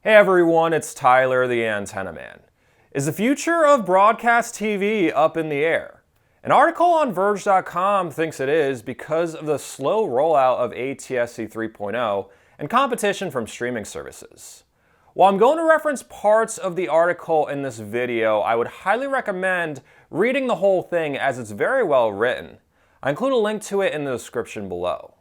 Hey everyone, it's Tyler, the Antenna Man. Is the future of broadcast TV up in the air? An article on Verge.com thinks it is because of the slow rollout of ATSC 3.0 and competition from streaming services. While I'm going to reference parts of the article in this video, I would highly recommend reading the whole thing as it's very well written. I include a link to it in the description below.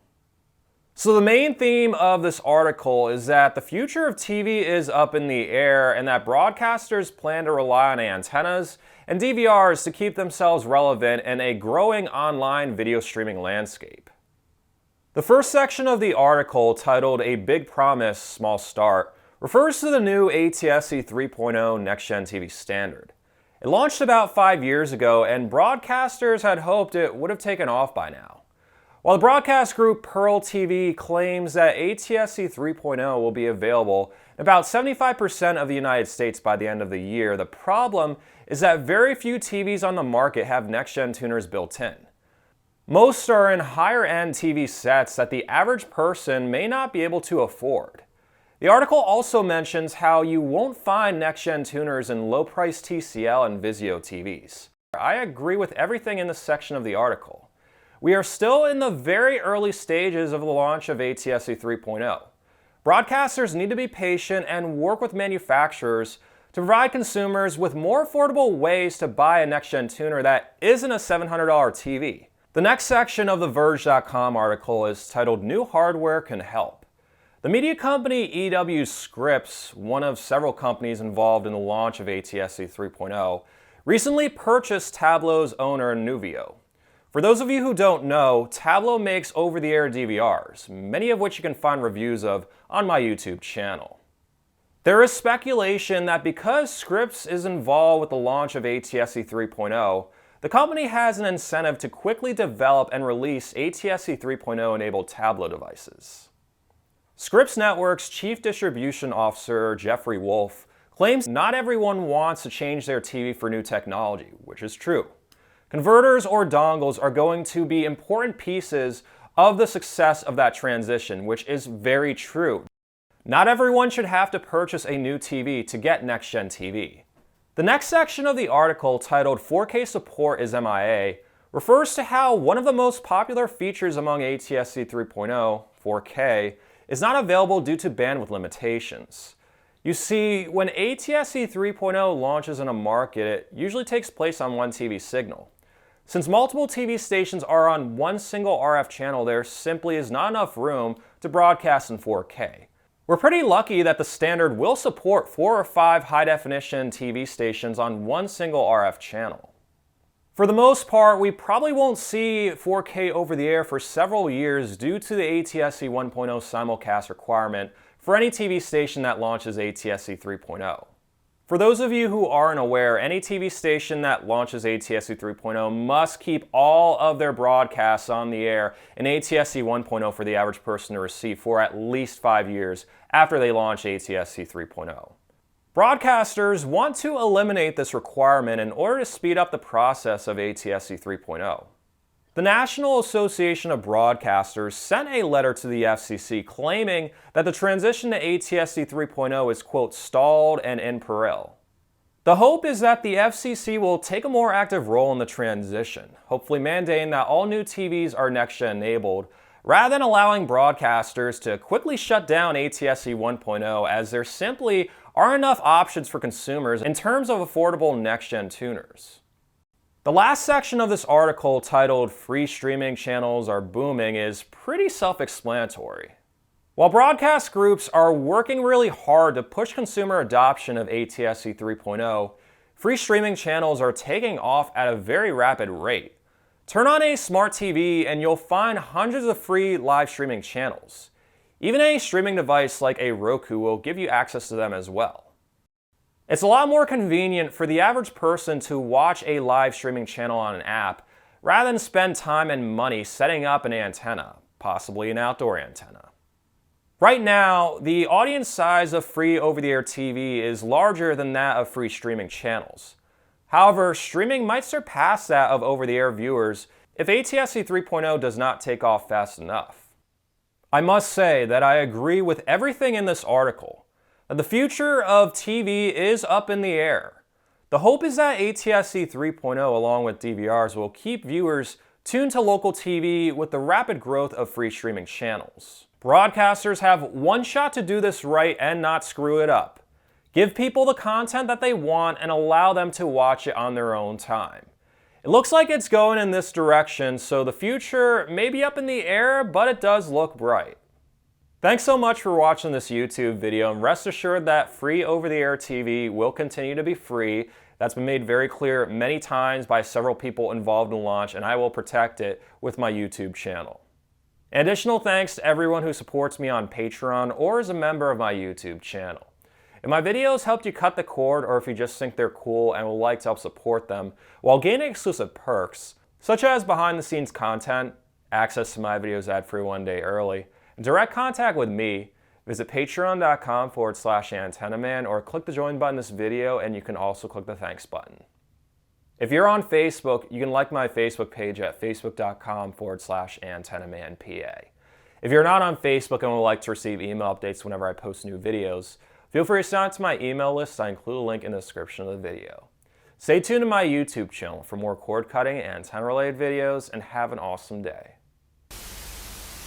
So the main theme of this article is that the future of TV is up in the air and that broadcasters plan to rely on antennas and DVRs to keep themselves relevant in a growing online video streaming landscape. The first section of the article, titled "A Big Promise, Small Start," refers to the new ATSC 3.0 next-gen TV standard. It launched about 5 years ago and broadcasters had hoped it would have taken off by now. While the broadcast group Pearl TV claims that ATSC 3.0 will be available in about 75% of the United States by the end of the year, the problem is that very few TVs on the market have next-gen tuners built in. Most are in higher-end TV sets that the average person may not be able to afford. The article also mentions how you won't find next-gen tuners in low-priced TCL and Vizio TVs. I agree with everything in this section of the article. We are still in the very early stages of the launch of ATSC 3.0. Broadcasters need to be patient and work with manufacturers to provide consumers with more affordable ways to buy a next-gen tuner that isn't a $700 TV. The next section of the Verge.com article is titled "New Hardware Can Help." The media company EW Scripps, one of several companies involved in the launch of ATSC 3.0, recently purchased Tableau's owner Nuvio. For those of you who don't know, Tableau makes over-the-air DVRs, many of which you can find reviews of on my YouTube channel. There is speculation that because Scripps is involved with the launch of ATSC 3.0, the company has an incentive to quickly develop and release ATSC 3.0 enabled Tableau devices. Scripps Network's Chief Distribution Officer, Jeffrey Wolf, claims not everyone wants to change their TV for new technology, which is true. Converters or dongles are going to be important pieces of the success of that transition, which is very true. Not everyone should have to purchase a new TV to get next-gen TV. The next section of the article, titled "4K Support is MIA," refers to how one of the most popular features among ATSC 3.0, 4K, is not available due to bandwidth limitations. You see, when ATSC 3.0 launches in a market, it usually takes place on one TV signal. Since multiple TV stations are on one single RF channel, there simply is not enough room to broadcast in 4K. We're pretty lucky that the standard will support 4 or 5 high-definition TV stations on one single RF channel. For the most part, we probably won't see 4K over the air for several years due to the ATSC 1.0 simulcast requirement for any TV station that launches ATSC 3.0. For those of you who aren't aware, any TV station that launches ATSC 3.0 must keep all of their broadcasts on the air in ATSC 1.0 for the average person to receive for at least 5 years after they launch ATSC 3.0. Broadcasters want to eliminate this requirement in order to speed up the process of ATSC 3.0. The National Association of Broadcasters sent a letter to the FCC claiming that the transition to ATSC 3.0 is, quote, "stalled and in peril." The hope is that the FCC will take a more active role in the transition, hopefully mandating that all new TVs are next-gen enabled, rather than allowing broadcasters to quickly shut down ATSC 1.0 as there simply aren't enough options for consumers in terms of affordable next-gen tuners. The last section of this article, titled "Free Streaming Channels Are Booming," is pretty self-explanatory. While broadcast groups are working really hard to push consumer adoption of ATSC 3.0, free streaming channels are taking off at a very rapid rate. Turn on a smart TV and you'll find hundreds of free live streaming channels. Even a streaming device like a Roku will give you access to them as well. It's a lot more convenient for the average person to watch a live streaming channel on an app rather than spend time and money setting up an antenna, possibly an outdoor antenna. Right now, the audience size of free over-the-air TV is larger than that of free streaming channels. However, streaming might surpass that of over-the-air viewers if ATSC 3.0 does not take off fast enough. I must say that I agree with everything in this article. Now, the future of TV is up in the air. The hope is that ATSC 3.0 along with DVRs will keep viewers tuned to local TV with the rapid growth of free streaming channels. Broadcasters have one shot to do this right and not screw it up. Give people the content that they want and allow them to watch it on their own time. It looks like it's going in this direction, so the future may be up in the air, but it does look bright. Thanks so much for watching this YouTube video, and rest assured that free over-the-air TV will continue to be free. That's been made very clear many times by several people involved in the launch, and I will protect it with my YouTube channel. Additional thanks to everyone who supports me on Patreon or is a member of my YouTube channel. If my videos helped you cut the cord, or if you just think they're cool and would like to help support them while gaining exclusive perks, such as behind-the-scenes content, access to my videos ad-free 1 day early, and direct contact with me, visit patreon.com/antennaman or click the join button in this video, and you can also click the thanks button. If you're on Facebook, you can like my Facebook page at facebook.com/antennamanpa. If you're not on Facebook and would like to receive email updates whenever I post new videos, feel free to sign up to my email list. I include a link in the description of the video. Stay tuned to my YouTube channel for more cord cutting and antenna related videos, and have an awesome day.